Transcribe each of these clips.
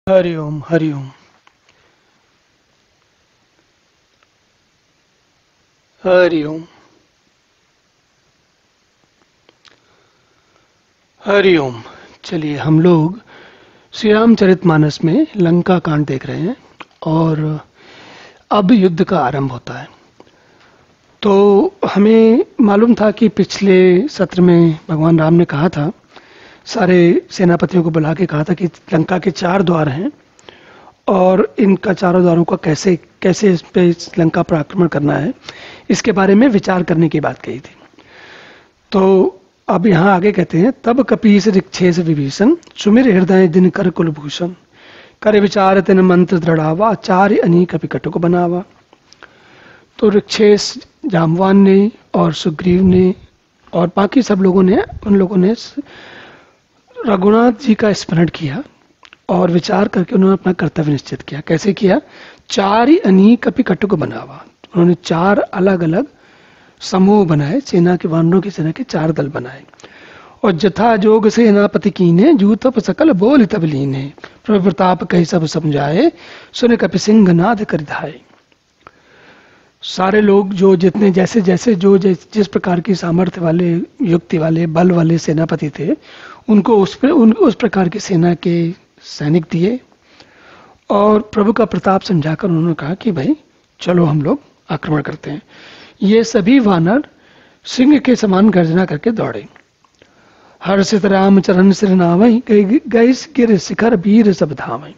हरि ओम हरि ओम हरि ओम हरि ओम। चलिए हम लोग श्री रामचरितमानस में लंका कांड देख रहे हैं और अब युद्ध का आरंभ होता है। तो हमें मालूम था कि पिछले सत्र में भगवान राम ने कहा था, सारे सेनापतियों को बुला के कहा था कि लंका के 4 द्वार हैं और इनका चारों द्वारों का कैसे कैसे इस पे इस लंका पर आक्रमण करना है, इसके बारे में विचार करने की बात कही थी। तो अब यहाँ आगे कहते हैं, तब कपीस ऋक्षेस विभीषण सुमिर हृदय दिन कर कुलभूषण कर विचार तिन मंत्र दृढ़ावा आचार्य अनीक कपिकटुक बनावा। तो ऋक्षेस जामवान ने और सुग्रीव ने और बाकी सब लोगों ने उन लोगों ने रघुनाथ जी का स्मरण किया और विचार करके उन्होंने अपना कर्तव्य निश्चित किया। कैसे किया? 4 अनीक कपिकटुक बनावा। उन्होंने 4 अलग अलग समूह बनाए, सेना के वानरों की सेना के 4 दल बनाए। और जथा जोग सेनापति कीने जूतप सकल बोल तब लीने प्रभु प्रताप कही सब समझाए सुन कपि सिंह नाद कर धाये। सारे लोग जो जितने जैसे जैसे जो जिस प्रकार की सामर्थ्य वाले, युक्ति वाले, बल वाले सेनापति थे, उनको उस प्रकार की सेना के सैनिक दिए और प्रभु का प्रताप समझाकर उन्होंने कहा कि भाई चलो हम लोग आक्रमण करते हैं। ये सभी वानर सिंह के समान गर्जना करके दौड़े। हर्षित राम चरण सिर नावई गई गिर शिखर वीर सब धावई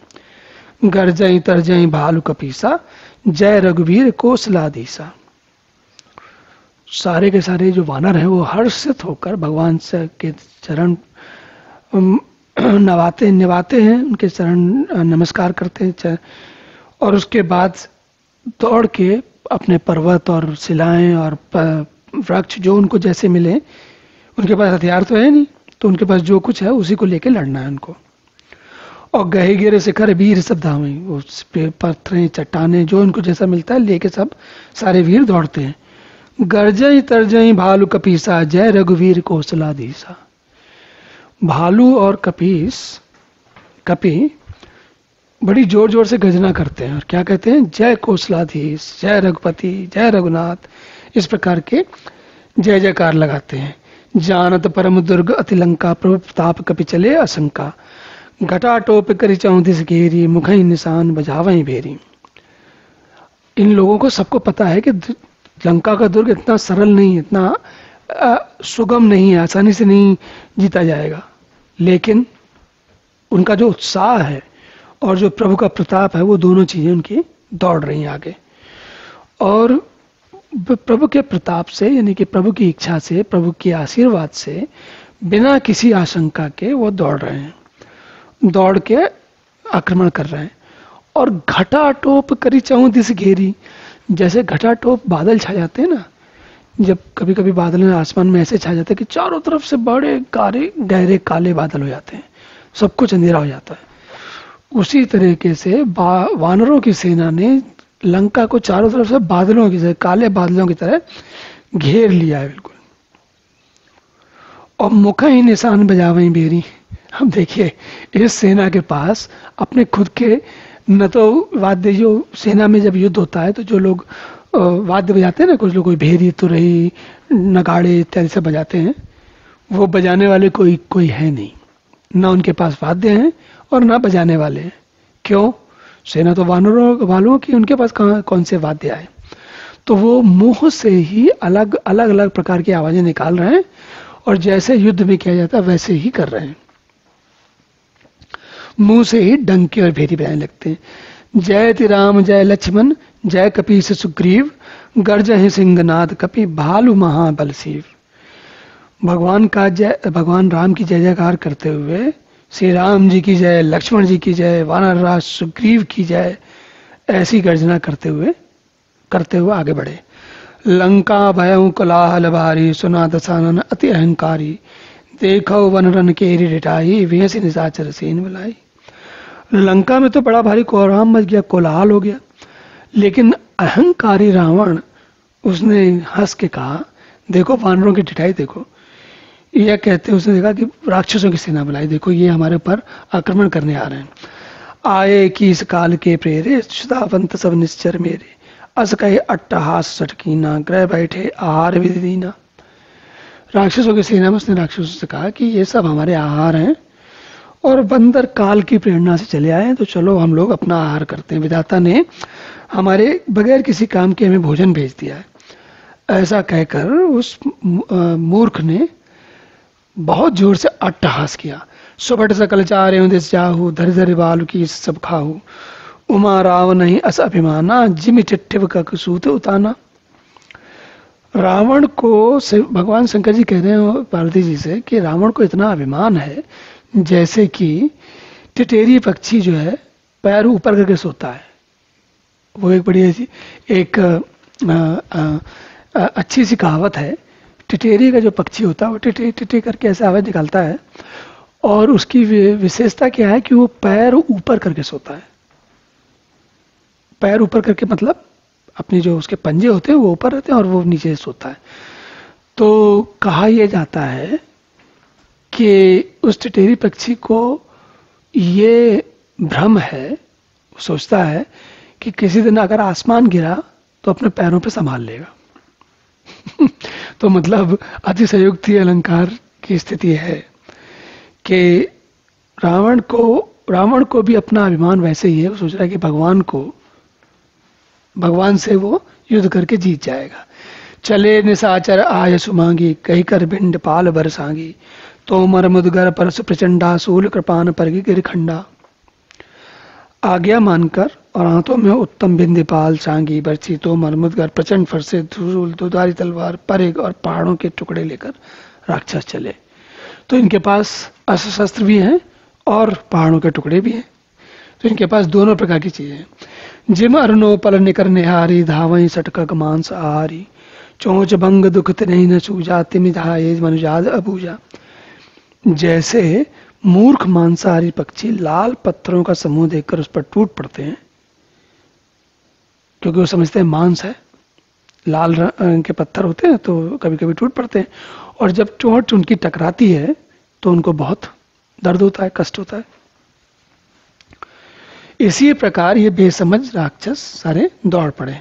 गर्जई तरजई भालु कपीसा जय रघुवीर कौशलाधीसा। सारे के सारे जो वानर हैं वो हर्षित होकर भगवान से के चरण निभाते हैं, उनके चरण नमस्कार करते हैं और उसके बाद दौड़ के अपने पर्वत और शिलाएं और वृक्ष जो उनको जैसे मिले, उनके पास हथियार तो है नहीं, तो उनके पास जो कुछ है उसी को लेके लड़ना है उनको। और गहे गिरे शिखर वीर सब धावें, उस पे पत्थरें चट्टाने जो उनको जैसा मिलता है लेके सब सारे वीर दौड़ते हैं। गर्जई तरजई भालू कपीसा जय रघुवीर कौशलाधीसा। भालू और कपी बड़ी जोर जोर से गर्जना करते हैं और क्या कहते हैं? जय कौशलाधीश, जय रघुपति, जय रघुनाथ, इस प्रकार के जय जयकार लगाते हैं। जानत परम दुर्ग अति लंका प्रभु प्रताप कपि चले असंका घटा टोप करी चौंधिस घेरी मुखई निशान बजावई भेरी। इन लोगों को सबको पता है कि लंका का दुर्ग इतना सरल नहीं, इतना सुगम नहीं है, आसानी से नहीं जीता जाएगा, लेकिन उनका जो उत्साह है और जो प्रभु का प्रताप है वो दोनों चीजें उनकी दौड़ रही हैं आगे। और प्रभु के प्रताप से, यानी कि प्रभु की इच्छा से, प्रभु के आशीर्वाद से बिना किसी आशंका के वो दौड़ रहे हैं, दौड़ के आक्रमण कर रहे हैं। और घटा टोप करी चौंधिस घेरी, जैसे घटा टोप बादल छा जाते हैं ना, जब कभी कभी बादल आसमान में ऐसे छा जाते हैं कि चारों तरफ से बड़े गहरे काले बादल हो जाते हैं, सब कुछ अंधेरा हो जाता है। उसी तरीके से वानरों की सेना ने लंका को चारों तरफ से बादलों की तरह, काले बादलों की तरह घेर लिया है बिल्कुल। और मुखा ही निशान बजावई बेरी। अब देखिए, इस सेना के पास अपने खुद के न तो वाद्य, जो सेना में जब युद्ध होता है तो जो लोग वाद्य बजाते हैं ना, कुछ लोग कोई भेरी, तुरही, नगाड़े इत्यादि से बजाते हैं, वो बजाने वाले कोई है नहीं, ना उनके पास वाद्य हैं और ना बजाने वाले हैं। क्यों? सेना तो वानरों वालों की, उनके पास कौन से वाद्य आए। तो वो मुंह से ही अलग अलग प्रकार की आवाजें निकाल रहे हैं और जैसे युद्ध में किया जाता है वैसे ही कर रहे हैं, मुंह से ही डंके और भेरी बजाने लगते हैं। जय ति राम जय लक्ष्मण जय कपीस सुग्रीव गर्जहि सिंहनाद कपि भालु महाबल शिव। भगवान राम की जय जयकार करते हुए श्री राम जी की जय, लक्ष्मण जी की जय, वानर राज सुग्रीव की जय, ऐसी गर्जना करते हुए आगे बढ़े। लंका भयउ कोलाहल भारी सुना दशानन अति अहंकारी देखो वनरन केरी रिटाई वेसी निशाचर सेन बुलाई। लंका में तो बड़ा भारी कोहराम मच गया, कोलाहल हो गया, लेकिन अहंकारी रावण, उसने हंस के कहा, देखो वानरों की ढिठाई देखो। यह कहते उसने देखा कि राक्षसों की सेना बुलाई, देखो ये हमारे ऊपर आक्रमण करने आ रहे हैं। आए की इस काल के प्रेरे सुधावंत सब निश्चर मेरे, अस कहे अट्टहास सटकीना, ग्रह बैठे आहार विधि दीना। राक्षसों की सेना में उसने राक्षसों से कहा कि ये सब हमारे आहार हैं और बंदर काल की प्रेरणा से चले आए हैं, तो चलो हम लोग अपना आहार करते हैं। विधाता ने हमारे बगैर किसी काम के हमें भोजन भेज दिया है। ऐसा कहकर उस मूर्ख ने बहुत जोर से अट्टहास किया। सुबट सकल चारे दिस जाहू, धर धर बालू की सब खाहू, उमा राव नहीं अस अभिमाना, जिम चिट्ठिव का सूत उताना। रावण को भगवान शंकर जी कह रहे हैं पार्वती जी से कि रावण को इतना अभिमान है जैसे कि टिटेरी पक्षी जो है पैर ऊपर करके सोता है। वो एक बड़ी ऐसी एक अच्छी सी कहावत है। टिटेरी का जो पक्षी होता है वो टिटे टिटे करके ऐसे आवाज निकालता है और उसकी विशेषता क्या है कि वो पैर ऊपर करके सोता है। पैर ऊपर करके मतलब अपने जो उसके पंजे होते हैं वो ऊपर रहते हैं और वो नीचे सोता है। तो कहा यह जाता है कि उस टिटेरी पक्षी को ये भ्रम है, सोचता है कि किसी दिन अगर आसमान गिरा तो अपने पैरों पे संभाल लेगा। तो मतलब अतिशयोक्ति अलंकार की स्थिति है कि रावण को भी अपना अभिमान वैसे ही है। वो सोच रहा है कि भगवान से वो युद्ध करके जीत जाएगा। चले निशाचर आय सुमांगी, कही कर बिंड पाल बरसांगी, तो मर मुदगर परस प्रचंडा, सूल कृपान पर गिरखंडा। आज्ञा मानकर और हाथों में उत्तम बिंदपाल सांगी, बरछी तो मरमुदगर प्रचंड फरसे धूल दुधारी तलवार परेग और पहाड़ों के टुकड़े लेकर राक्षस चले। तो इनके पास अस्त्र शस्त्र भी हैं और पहाड़ों के टुकड़े भी हैं। तो इनके पास दोनों प्रकार की चीजें हैं। जिम अरनो पल निकर निहारी, धावई सटक मांस आहारी, चोंच भंग दुख नहीं न सूझा, तिमिधाए मनुजाद अबूजा। जैसे मूर्ख मांसाहारी पक्षी लाल पत्थरों का समूह देखकर उस पर टूट पड़ते हैं, क्योंकि वो समझते हैं मांस है, लाल रंग के पत्थर होते हैं तो कभी कभी टूट पड़ते हैं, और जब चोट उनकी टकराती है तो उनको बहुत दर्द होता है, कष्ट होता है। इसी प्रकार ये बेसमझ राक्षस सारे दौड़ पड़े।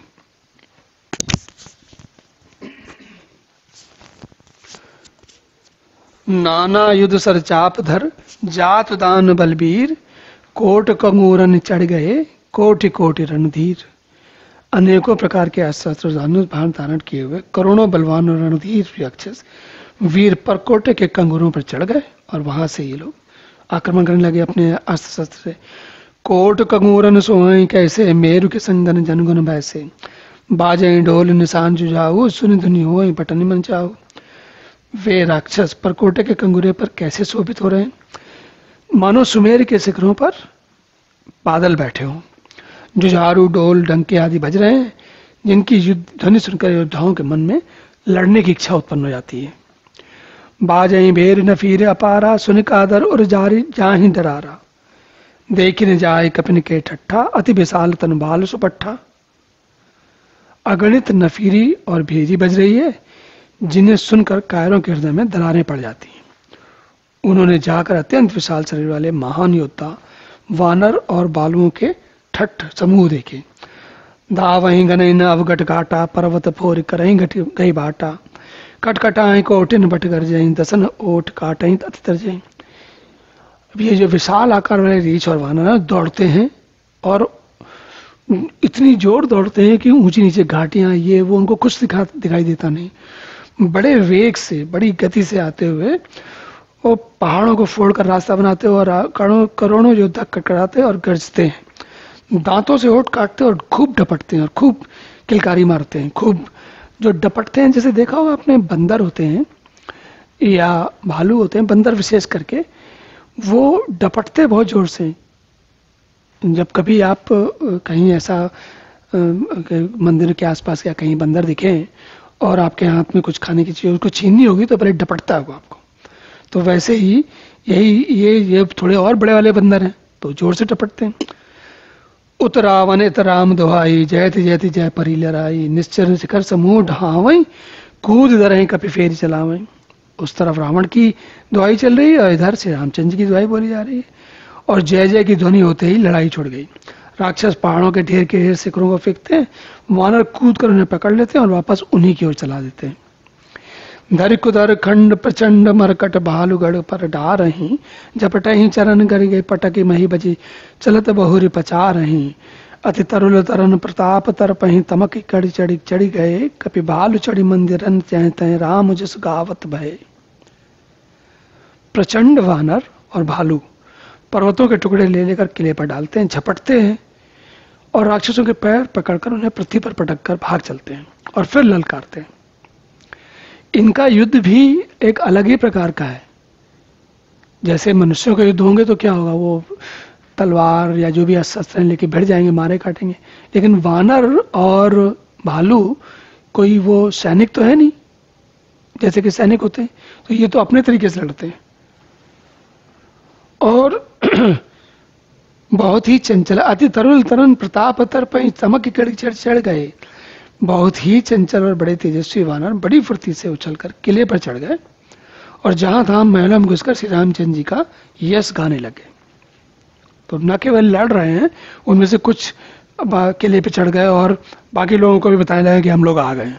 नाना युद्ध सर चाप धर, जात दान बलबीर, कोट कंगूरन चढ़ गए, कोटि कोटि रणधीर। अनेकों प्रकार के अस्त्र धनुष भान धारण किए हुए करोड़ों बलवान और रणधीर राक्षस वीर परकोटे के कंगूरों पर चढ़ गए और वहां से ये लोग आक्रमण करने लगे अपने अस्त्र शस्त्र से। कोट कंगूरन सोई कैसे, मेरु के संगन जनगुन बैसे, बाजे ढोल निशान जुझाऊ, सुनि धुनि होई पटन मन चाऊ। वे राक्षस परकोटे के कंगूरे पर कैसे शोभित हो रहे हैं, मानो सुमेर के शिखरों पर बादल बैठे हों। जुझारू ढोल डंके आदि बज रहे हैं, जिनकी युद्ध ध्वनि सुनकर योद्धाओं के मन में लड़ने की इच्छा उत्पन्न हो जाती है। बाजई भेर न फिर अपारा, सुन कादर और जारी जाहि डरारा, देखी न जाए कपिन के ठट्ठा, अति विशाल तन बाल सुपट्ठा। अगणित नफीरी और भेरी बज रही है, जिन्हें सुनकर कायरों के हृदय में दरारें पड़ जाती हैं। उन्होंने जाकर अत्यंत विशाल शरीर वाले महान योद्धा वानर और बालुओं के ठट्ठ समूह देखे। दावहीं गनई न अवगट घाटा, पर्वत फोर करहीं घट गई बाटा, कटकटाएं कोटिन बट कर जाई, दसन ओट काटई अति तर जाई। अब ये जो विशाल आकार वाले रीछ और वानर दौड़ते हैं और इतनी जोर दौड़ते हैं कि ऊंची नीचे घाटियां ये वो उनको कुछ दिखाई देता नहीं। बड़े वेग से बड़ी गति से आते हुए वो पहाड़ों को फोड़कर रास्ता बनाते और करोड़ों योद्धा कटकटाते और गरजते हैं, दांतों से होठ काटते और खूब डपटते हैं और खूब किलकारी मारते हैं। खूब जो डपटते हैं, जैसे देखा होगा अपने बंदर होते हैं या भालू होते हैं, बंदर विशेष करके वो डपटते बहुत जोर से। जब कभी आप कहीं ऐसा मंदिर के आसपास या कहीं बंदर दिखे और आपके हाथ में कुछ खाने की चीज उसको छीननी होगी तो पहले डपटता होगा आपको। तो वैसे ही ये थोड़े और बड़े वाले बंदर हैं तो जोर से डपटते हैं। उतरावन इतराम दोहाई, जयति जयति जय परी लराई, निश्चर शिखर समूह ढावई, कूद दरहीं कपि फेरी चलावई। उस तरफ रावण की दुआई चल रही है और इधर से रामचंद्र की दुआई बोली जा रही है। और जय जय की ध्वनि होते ही लड़ाई छुड़ गई। राक्षस पहाड़ों के ढेर के ढेर शिखरों को फेंकते हैं, वानर कूद कर उन्हें पकड़ लेते हैं और वापस उन्हीं की ओर चला देते हैं। धर कुदर खंड प्रचंड मरकट भालुगढ़ पर डा रही, झपट ही चरण कर गए पटकी मही बजी, चलत बहुरी पचा रही, अति तरुल तरन प्रताप तरपही, तमक कड़ी चढ़ी चढ़ी गए, कपि भालु चढ़ी मंदिरन चह तय, राम जस गावत भय। प्रचंड वानर और भालू पर्वतों के टुकड़े ले लेकर किले पर डालते हैं, झपटते हैं और राक्षसों के पैर पकड़कर उन्हें पृथ्वी पर पटक कर भाग चलते हैं और फिर ललकारते हैं। इनका युद्ध भी एक अलग ही प्रकार का है। जैसे मनुष्यों के युद्ध होंगे तो क्या होगा, वो तलवार या जो भी अस्त्र लेके भिड़ जाएंगे, मारे काटेंगे। लेकिन वानर और भालू कोई वो सैनिक तो है नहीं जैसे कि सैनिक होते हैं, तो ये तो अपने तरीके से लड़ते हैं और बहुत ही चंचल, अति तरुल तरन प्रताप तरप चमक कड़ी चढ़ चढ़ गए। बहुत ही चंचल और बड़े तेजस्वी वानर बड़ी फुर्ती से उछलकर किले पर चढ़ गए और जहां तहां महलों में घुसकर श्री रामचंद्र जी का यश गाने लगे। तो न केवल लड़ रहे हैं, उनमें से कुछ किले पे चढ़ गए और बाकी लोगों को भी बताया लगा कि हम लोग आ गए।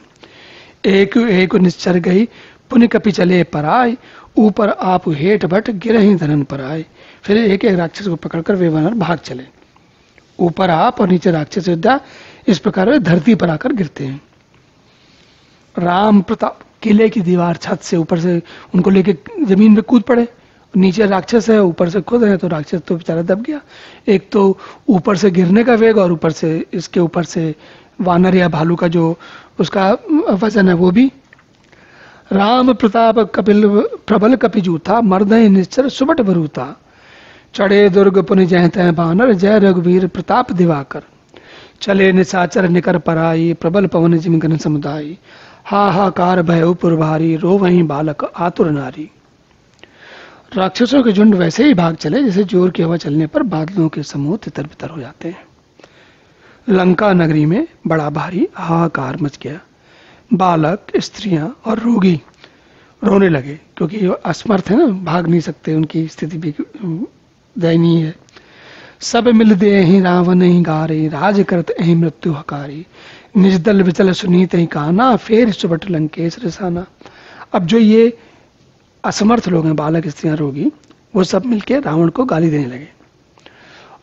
एक एक निश्चर गई पुण्य कपि चले पर आए, ऊपर आप हेठ भट गिर ही धरन पर आए। फिर एक एक राक्षस को पकड़कर वे वानर भाग चले। ऊपर आप और नीचे राक्षस विद्या, इस प्रकार वे धरती पर आकर गिरते हैं। राम प्रताप किले की दीवार छत से ऊपर से उनको लेके जमीन पे कूद पड़े। नीचे राक्षस है, ऊपर से कूद रहे, तो राक्षस तो बेचारा दब गया। एक तो ऊपर से गिरने का वेग और ऊपर से इसके ऊपर से वानर या भालू का जो उसका वजन है वो भी। राम प्रताप कपिल प्रबल कपिजूथा, मर्दय निश्चर सुबट बरूथा, चढ़े दुर्ग पुनि जय तय बानर, जय रघुवीर प्रताप दिवाकर, चले निशाचर निकर पराई, प्रबल पवन जिमगन समुदाय, हाहाकार भय पुर भारी, रो वहीं बालक आतुर नारी। राक्षसों के झुंड वैसे ही भाग चले जैसे जोर की हवा चलने पर बादलों के समूह तितर बितर हो जाते हैं। लंका नगरी में बड़ा भारी हाहाकार मच गया। बालक, स्त्रियां और रोगी रोने लगे क्योंकि असमर्थ है ना, भाग नहीं सकते, उनकी स्थिति भी दयनीय है। सब मिल दे ही रावण ही गारे, राज करत अहि मृत्यु हकारी, निज दल विचल सुनीत ही काना, फेर सुबट लंकेश रसाना। अब जो ये असमर्थ लोग हैं, बालक, स्त्रियां, रोगी, वो सब मिलके रावण को गाली देने लगे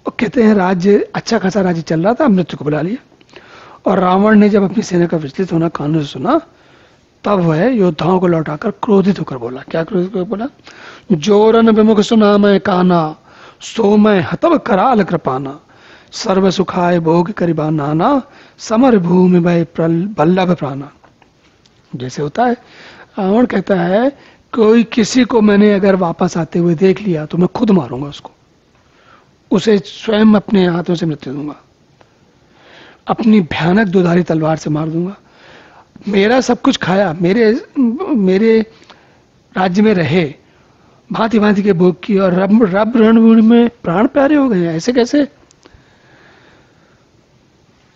और कहते हैं राज्य अच्छा खासा राज्य चल रहा था, मृत्यु को बुला लिया। और रावण ने जब अपनी सेना का विचलित होना कानों से सुना, तब वह योद्धाओं को लौटाकर क्रोधित होकर बोला। क्या क्रोधित होकर बोला? जोरन विमुख सुना मैं काना, सो मैं हतब कराल कृपाना, सर्व सुखाय भोग करिबा नाना, समर भूमि भय बल्लभ प्राणा। जैसे होता है, रावण कहता है कोई किसी को मैंने अगर वापस आते हुए देख लिया तो मैं खुद मारूंगा उसको, उसे स्वयं अपने हाथों से मृत्यु दूंगा, अपनी भयानक दुधारी तलवार से मार दूंगा। मेरा सब कुछ खाया, मेरे राज्य में रहे, भांति भांति के भोग की, और रब रणभूमि में प्राण प्यारे हो गए। ऐसे कैसे?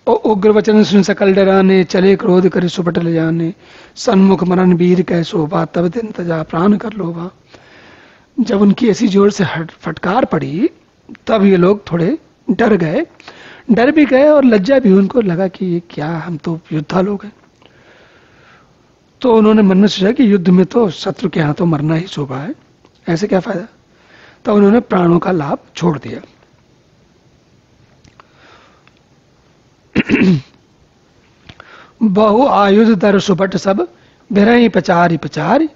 उग्र वचन सुन सकल डराने, चले क्रोध कर सुपट ले जाने, सन्मुख मरण वीर कह शोभा, तब दिन तजा प्राण कर लोभा। जब उनकी ऐसी जोर से फटकार पड़ी तब ये लोग थोड़े डर गए, डर भी गए और लज्जा भी। उनको लगा कि ये क्या, हम तो योद्धा लोग हैं। तो उन्होंने मन में सोचा कि युद्ध में तो शत्रु के हाथों मरना ही शोभा है, ऐसे क्या फायदा। तो उन्होंने प्राणों का लाभ छोड़ दिया। बहु आयुध दर सुपट सब, बिरही पचारी पचारी,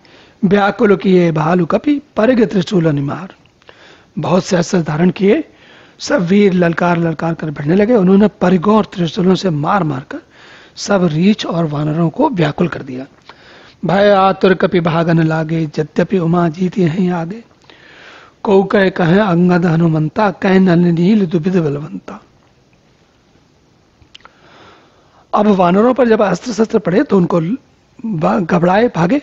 व्याकुल किए भालू कपि, परग त्रिशूल निमार। बहुत से अस्त्र धारण किए, सब वीर ललकार ललकार कर भिड़ने लगे। उन्होंने परिगों और त्रिशूलों से मार मार कर सब रीछ और वानरों को व्याकुल कर दिया। भय आतुर कपि भागन लागे, यद्यपि उमा जीती यहीं आगे, को कहे अंगद हनुमंता, कह नल नील दुबिध बलवंता। अब वानरों पर जब अस्त्र शस्त्र पड़े तो उनको घबराए, भागे।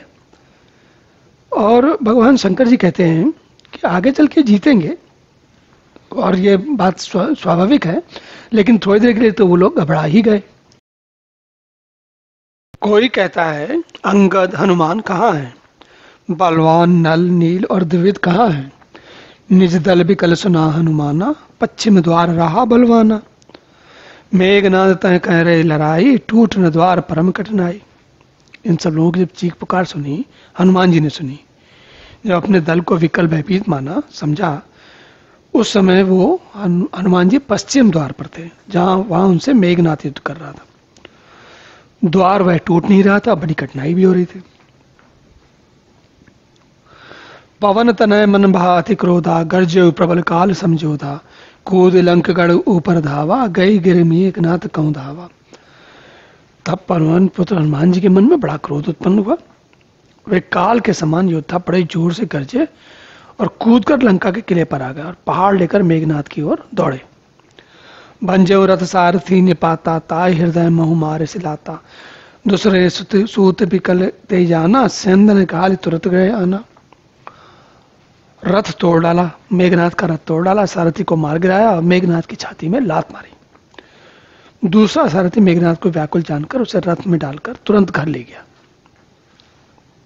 और भगवान शंकर जी कहते हैं कि आगे चल के जीतेंगे, और ये बात स्वाभाविक है, लेकिन थोड़ी देर के लिए तो वो लोग घबरा ही गए। कोई कहता है अंगद हनुमान कहाँ हैं, बलवान नल नील और द्विविद कहाँ हैं, निज दल बिकल सुना हनुमाना, पश्चिम द्वार रहा बलवाना। मेघनाद तय कह रहे लड़ाई, टूट न द्वार परम कठिनाई। इन सब लोगों की जब चीख पुकार सुनी, हनुमान जी ने सुनी, जब अपने दल को विकल भयभीत माना, समझा, उस समय वो हनुमान जी पश्चिम द्वार पर थे, जहां वहां उनसे मेघनाथ युद्ध कर रहा था। द्वार वह टूट नहीं रहा था, बड़ी कठिनाई भी हो रही थी। पवन तनय मन भाति क्रोधा, गर्जय प्रबल काल समझोधा। कूद लंक गढ़ ऊपर धावा, गई गिर मेघनाथ कहूं धावा। तब पवन पुत्र हनुमान जी के मन में बड़ा क्रोध उत्पन्न हुआ। वे काल के समान योद्धा बड़े जोर से गरजे और कूदकर लंका के किले पर आ गए और पहाड़ लेकर मेघनाथ की ओर दौड़े। भंजो रथ सारथी निपाता, ताय हृदय महु मारे सिलाता। दूसरे सूत बिकल ते जाना, सेंधन काल तुरंत गए आना। रथ तोड़ डाला, मेघनाथ का रथ तोड़ डाला, सारथी को मार गिराया और मेघनाथ की छाती में लात मारी। दूसरा सारथी मेघनाथ को व्याकुल जानकर उसे रथ में डालकर तुरंत घर ले गया,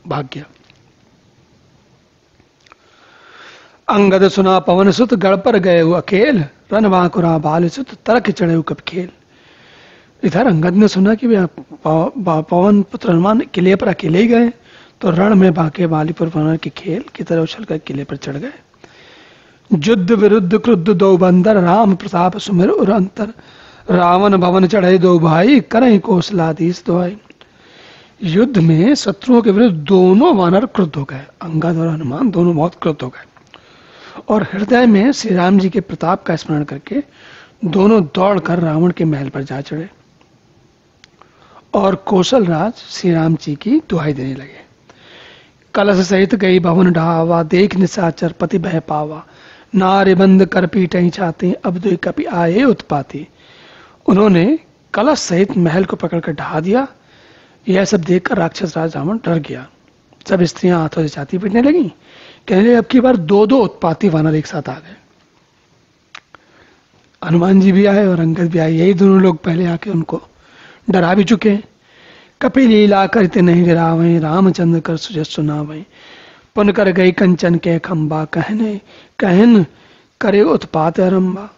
भाग गया। अंगद सुना पवन सुत, गढ़ पर गए वो अकेल। रन बांकुरा बाल सुत, तरक चढ़े कब खेल। इधर अंगद ने सुना कि पवन पुत्र हनुमान किले पर अकेले ही गए, तो रण में बांके बालीपुर वानर के खेल की तरह उछलकर किले पर चढ़ गए। युद्ध विरुद्ध क्रुद्ध दो बंदर, राम प्रताप सुमिर उर अंतर। रावण भवन चढ़े दो भाई, करहीं कौशलाधीश दुहाई। युद्ध में शत्रुओं के विरुद्ध दोनों वानर क्रुद्ध हो गए। अंगद और हनुमान दोनों बहुत क्रुद्ध हो गए और हृदय में श्री राम जी के प्रताप का स्मरण करके दोनों दौड़कर रावण के महल पर जा चढ़े और कौशल राज श्री राम जी की दुहाई देने लगे। कलश सहित गई भवन ढावा, देख निशाचर पति भय पावा। नारे बंद कर पीटही छाती, अब दो कपि आए उत्पाती। उन्होंने कलश सहित महल को पकड़कर ढहा दिया। यह सब देखकर राक्षस राज रावण डर गया। सब स्त्रियां हाथों से छाती पीटने लगी, कहने लगे अब की बार दो दो उत्पाती वानर एक साथ आ गए। हनुमान जी भी आए और अंगद भी आए। यही दोनों लोग पहले आके उनको डरा भी चुके हैं। कपि लीला करते नहीं डरावे, रामचंद्र कर सुजस सुनावे। पुन कर गई कंचन के खंबा, कहने कहन करे उत्पात आरंभा।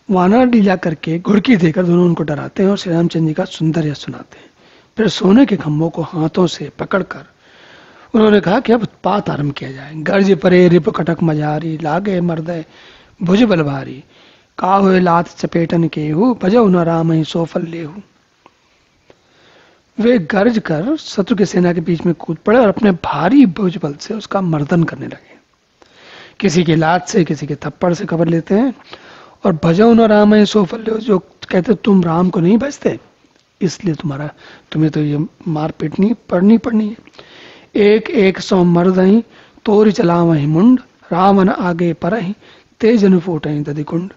वानर लीला करके घुड़की देकर दोनों उनको डराते हैं और श्री रामचंद्र जी का सुंदर यश सुनाते हैं। फिर सोने के खंभों को हाथों से पकड़कर उन्होंने कहा कि अब उत्पात आरंभ किया जाए। गर्ज परे रिप कटक मजारी, लागे मर्दय भुज बल भारी। काहुए लात चपेटन केहू, भजौ न राम ही सोफल लेहू। वे गर्ज कर शत्रु की सेना के बीच में कूद पड़े और अपने भारी भुज बल से उसका मर्दन करने लगे। किसी की लात से, किसी के थप्पड़ से खबर लेते हैं। और भजौ न राम ही सोफल लेहू, जो कहते तुम राम को नहीं भजते इसलिए तुम्हें तो ये मार पीटनी पड़नी है। एक एक सौ मर्दही, तोरी चलावही मुंड। रावण आगे परही, तेज अनुफोटही दधिकुंड।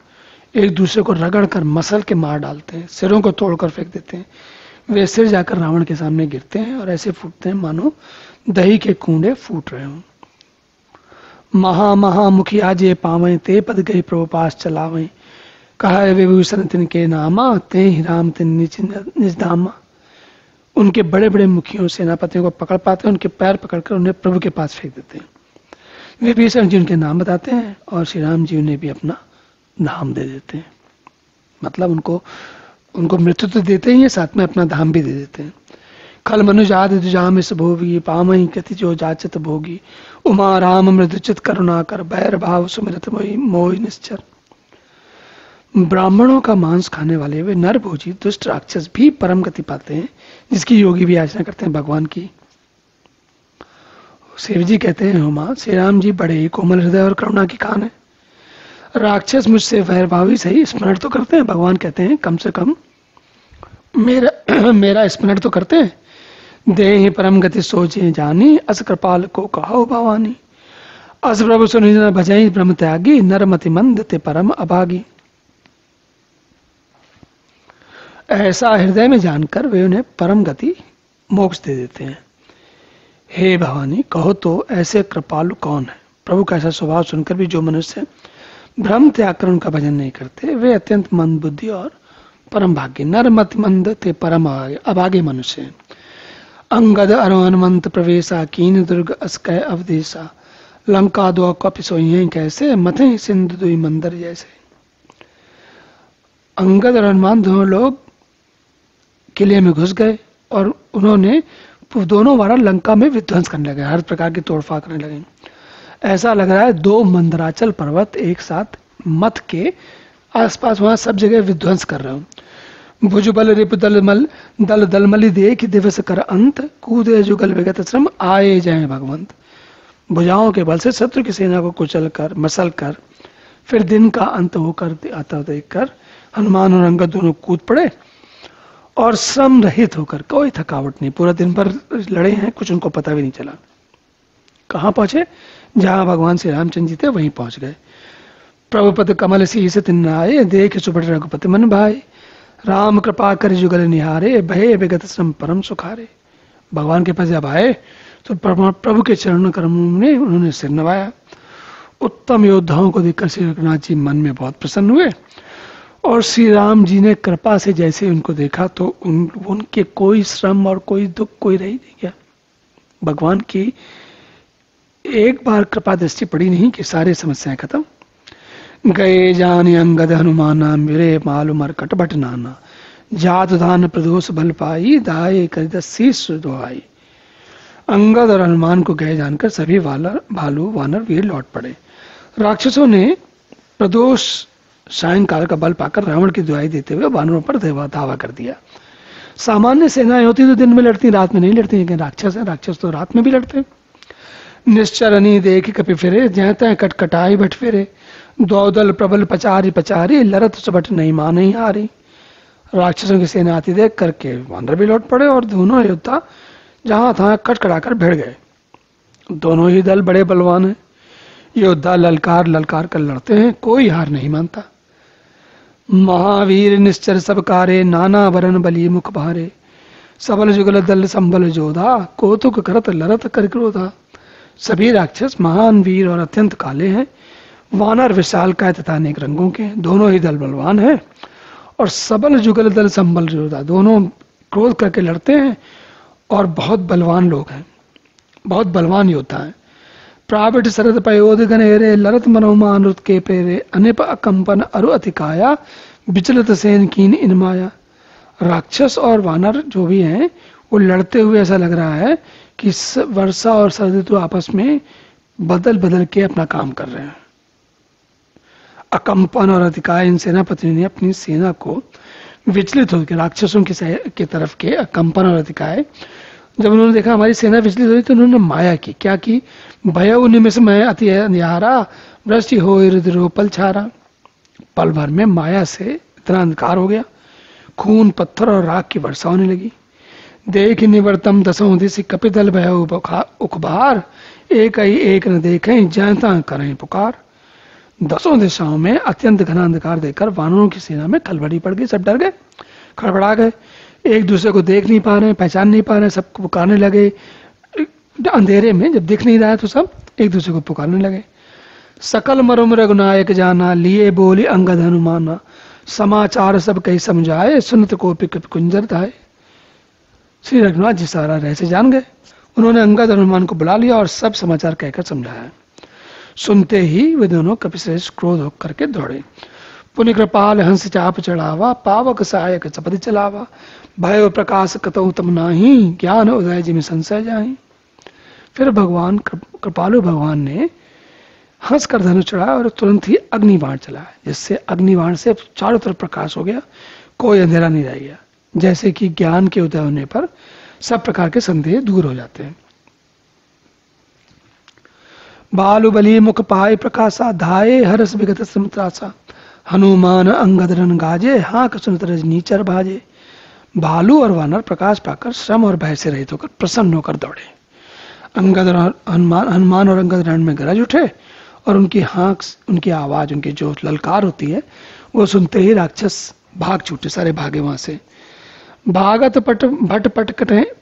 एक दूसरे को रगड़ कर मसल के मार डालते हैं, सिरों को तोड़कर फेंक देते हैं। वे सिर जाकर रावण के सामने गिरते हैं और ऐसे फूटते हैं मानो दही के कूंडे फूट रहे हों। महामुखिया जे पावें, ते पद गए प्रभु पास चलावें। कहा विभूषण तिनके नामा, ते ही राम तिन निज धामा। उनके बड़े बड़े मुखियों सेनापतियों को पकड़ पाते हैं, उनके पैर पकड़कर उन्हें प्रभु के पास फेंक देते हैं। विभीषण जी उनके नाम बताते हैं और श्री राम जी उन्हें भी अपना धाम दे देते हैं। मतलब उनको मृत्यु तो देते ही है, साथ में अपना धाम भी दे देते हैं। खल मनुजाद दुजाम इस भोगी, पामहि कति जो जाचत भोगी। उमा राम मृदुचित करुणा कर, बैर भाव सुमिरत मोहि निश्चर। ब्राह्मणों का मांस खाने वाले वे नर भोजी दुष्ट राक्षस भी परम गति पाते हैं, जिसकी योगी भी याचना करते हैं भगवान की। शिव जी कहते हैं, हुमा श्री राम जी बड़े ही कोमल हृदय और करुणा की खान है। राक्षस मुझसे वैरभावी सही स्मरण तो करते हैं। भगवान कहते हैं कम से कम मेरा स्मरण तो करते हैं। देहि परम गति सोचे जानी, अस कृपाल को कहो भवानी। अस प्रभु सुनि न भजई ब्रह्म त्यागी, नरमति मंद ते परम अभागी। ऐसा हृदय में जानकर वे उन्हें परम गति मोक्ष दे देते हैं। हे भवानी, कहो तो ऐसे कृपालु कौन है। प्रभु का ऐसा स्वभाव सुनकर भी जो मनुष्य भ्रम त्याग कर उनका भजन नहीं करते, वे अत्यंत मंद बुद्धि और परम भाग्य नरमति मंद ते परम अभागे मनुष्य हैं। अंगद अरो हनुमंत प्रवेशा कीन दुर्ग अस्कय अवदेशा लंका दो कपि सोई कैसे मथे सिंधु दुई मंदिर जैसे। अंगद और हनुमान दोनों लोग किले में घुस गए और उन्होंने दोनों बार लंका में विध्वंस करने लगे, हर प्रकार की तोड़फोड़ करने लगे। ऐसा लग रहा है दो मंदराचल पर्वत एक साथ मथ के आसपास वहां सब जगह विध्वंस कर रहे हो। भुजबल रिप दलमल दल दलमली देख दिवस कर अंत कूदे जुगल विगत श्रम आए जय भगवंत। भुजाओं के बल से शत्रु की सेना को कुचल कर मसल कर फिर दिन का अंत होकर आता देख कर हनुमान और अंगद दोनों कूद पड़े और श्रम रहित होकर, कोई थकावट नहीं, पूरा दिन भर लड़े हैं, कुछ उनको पता भी नहीं चला। कहां पहुंचे? जहां भगवान श्री रामचंद्र जी थे वहीं पहुंच गए। प्रभुपद कमल सी तिन आए देख सुबह रघुपति मन भाई राम कृपा कर जुगल निहारे भय विगत श्रम परम सुखारे। भगवान के पास जब आए तो प्रभु के चरण कमलों में उन्होंने सिर नवाया। उत्तम योद्धाओं को देखकर श्री रघुनाथ जी मन में बहुत प्रसन्न हुए और श्री राम जी ने कृपा से जैसे उनको देखा तो उनके कोई श्रम और कोई दुख कोई रह नहीं गया। भगवान की एक बार कृपा दृष्टि पड़ी नहीं कि सारे समस्याएं खत्म। गए जान अंगद हनुमाना मेरे मालू मरकट बट नाना जात दान प्रदोष बल पाई दाए कर शीश दुआई। अंगद और हनुमान को गए जानकर सभी भालू वानर वीर लौट पड़े। राक्षसों ने प्रदोष सायंकाल का बल पाकर रावण की दुआई देते हुए वानरों पर धावा कर दिया। सामान्य सेनाएं होती तो दिन में लड़ती, रात में नहीं लड़ती, लेकिन राक्षस है, राक्षस तो रात में भी लड़ते। निश्चरनी देख कपि फिरे जहते कटकटाई बट फिरे दौदल प्रबल पचारी पचारी लरत सुबट नहीं मानी हारी। राक्षसों की सेना आती देख करके वानर भी लौट पड़े और दोनों योद्धा जहां था कटकटाकर भिड़ गए। दोनों ही दल बड़े बलवान हैं। योद्धा ललकार ललकार कर लड़ते हैं, कोई हार नहीं मानता। महावीर निश्चर सब कारे नाना वरण बली मुख भारे सबल जुगल दल संबल जोधा कौतुक करत लरत कर क्रोधा। सभी राक्षस महान वीर और अत्यंत काले हैं। वानर विशालकाय तथा अनेक रंगों के, दोनों ही दल बलवान हैं। और सबल जुगल दल संबल जोधा, दोनों क्रोध करके लड़ते हैं और बहुत बलवान लोग हैं, बहुत बलवान योद्धा हैं। प्राविट शरद पयोध गनेरे लरत मनोमान रुत के पेरे अनिप अकंपन अरु अतिकाया विचलित सेन कीन इन माया। राक्षस और वानर जो भी हैं वो लड़ते हुए ऐसा लग रहा है कि वर्षा और शरद ऋतु आपस में बदल बदल के अपना काम कर रहे हैं। अकंपन और अतिकाय, इन सेनापतियों ने अपनी सेना को विचलित होकर राक्षसों की तरफ के अकंपन और अतिकाय, जब उन्होंने देखा हमारी सेना विचलित हुई तो उन्होंने माया की। क्या की? भय निमिष में अति अंधियारा वृष्टि हो रुद्रो पल छारा। पल भर में माया से इतना अंधकार हो गया, खून पत्थर और राख की वर्षा होने लगी। देख निवर्तम दसों दिश कपिदल भय उखबार एक ही एक न देखें जनता करें पुकार। दसों दिशाओं में अत्यंत घना अंधकार देखकर वानरों की सेना में खलबली पड़ गई। सब डर गए, खड़बड़ा गए, एक दूसरे को देख नहीं पा रहे, पहचान नहीं पा रहे, सबको पुकारने लगे। अंधेरे में जब दिख नहीं रहा है तो सब एक दूसरे को पुकारने लगे। सकल मरुम रघुनायक जाना लिए बोली अंगद हनुमाना समाचार सब कहीं समझाए सुनत को पिक कुंजर धाए। श्री रघुनाथ जी सारा रहस्य जान गए। उन्होंने अंगद और हनुमान को बुला लिया और सब समाचार कहकर समझाया। सुनते ही वे दोनों कपिश्रेष्ठ क्रोध होकर के दौड़े। पुण्य कृपाल हंस चाप चढ़ावा पावक सहायक चपति चलावा भय प्रकाश कतौ तम नाही ज्ञान उदय जी में संशय जाहि। फिर भगवान कृपालु भगवान ने हंस कर धनुष चढ़ाया और तुरंत ही अग्निबाण चलाया, जिससे अग्निबाण से चारों तरफ प्रकाश हो गया, कोई अंधेरा नहीं रह गया। जैसे कि ज्ञान के उदय होने पर सब प्रकार के संदेह दूर हो जाते हैं। बालुबली मुख पाए प्रकाशा धाये हरस विगत समत्रासा हनुमान अंगद रन गाजे हाँक सुनत रजनीचर भाजे। भालू और वानर प्रकाश पाकर श्रम और भय से रहित होकर प्रसन्न होकर दौड़े। अंगद और हनुमान और अंगद रण में गरज उठे और उनकी हाँक, उनकी आवाज, उनकी जो ललकार होती है वो सुनते ही राक्षस भाग छूटे, सारे भागे वहां से। भागत पट भट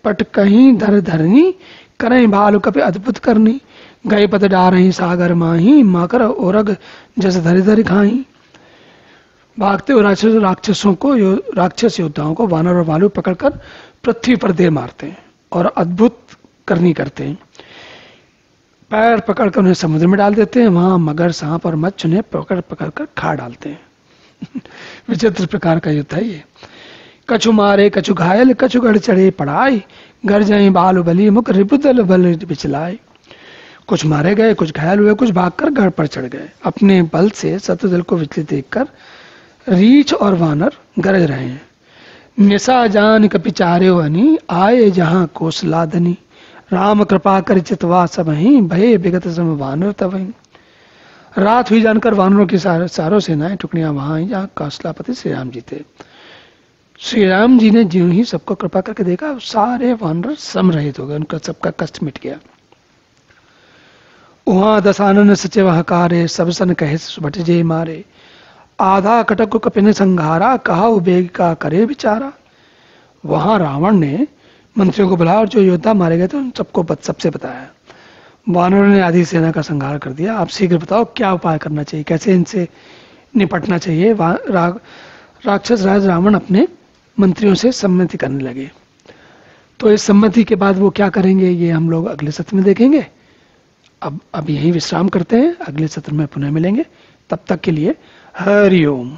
पट कहीं धर धरनी करें भालू कपि अद्भुत करनी गए पत डारही सागर माही माकर ओरग जस धरि धरि खाई। भागते हुए राक्षसों को राक्षस योद्धाओं को वानर और भालू पकड़कर पृथ्वी पर दे मारते हैं और अद्भुत करनी करते हैं। पैर पकड़कर उन्हें समुद्र में डाल देते हैं, वहां मगर, सांप और मच्छ उन्हें पकड़ पकड़ कर खा डालते हैं। विचित्र प्रकार का युद्ध है ये। कछु मारे कछु घायल, कछु गढ़ चढ़े पड़ाई, घर जाए बालुबली मुख रिपुदल बल बिचलाई। कुछ मारे गए, कुछ घायल हुए, कुछ भागकर गढ़ पर चढ़ गए। अपने बल से शत्रुदल को विचलित देखकर रीछ और वानर गरज रहे हैं। निशा जान कपिचारे वनी, आए जहां कोसलादनी, राम कृपा कर चितवा सब ही, भय विगत सम वानर तब। रात हुई जानकर वानरों की सारों सेनाएं टुकड़ियां वहां आई जहां कौशलापति श्री राम जी थे। श्री राम जी ने ज्यों ही सबको कृपा करके देखा, सारे वानर समरहित हो गए, उनका सबका कष्ट मिट गया। वहां दशानन सचिव हकारे, सब सन कहे सुभट जे मारे, आधा कटक को कपिन संघारा, कहा उबेग का करे बिचारा। वहां रावण ने मंत्रियों को बुलाया और जो योद्धा मारे गए थे उन सबको सबसे बताया। वानरों ने आधी सेना का संहार कर दिया। आप शीघ्र बताओ क्या उपाय करना चाहिए, कैसे इनसे निपटना चाहिए। राक्षस राज रावण अपने मंत्रियों से सम्मति करने लगे। तो इस सम्मति के बाद वो क्या करेंगे ये हम लोग अगले सत्र में देखेंगे। अब यहीं विश्राम करते हैं, अगले सत्र में पुनः मिलेंगे। तब तक के लिए हरि ओम।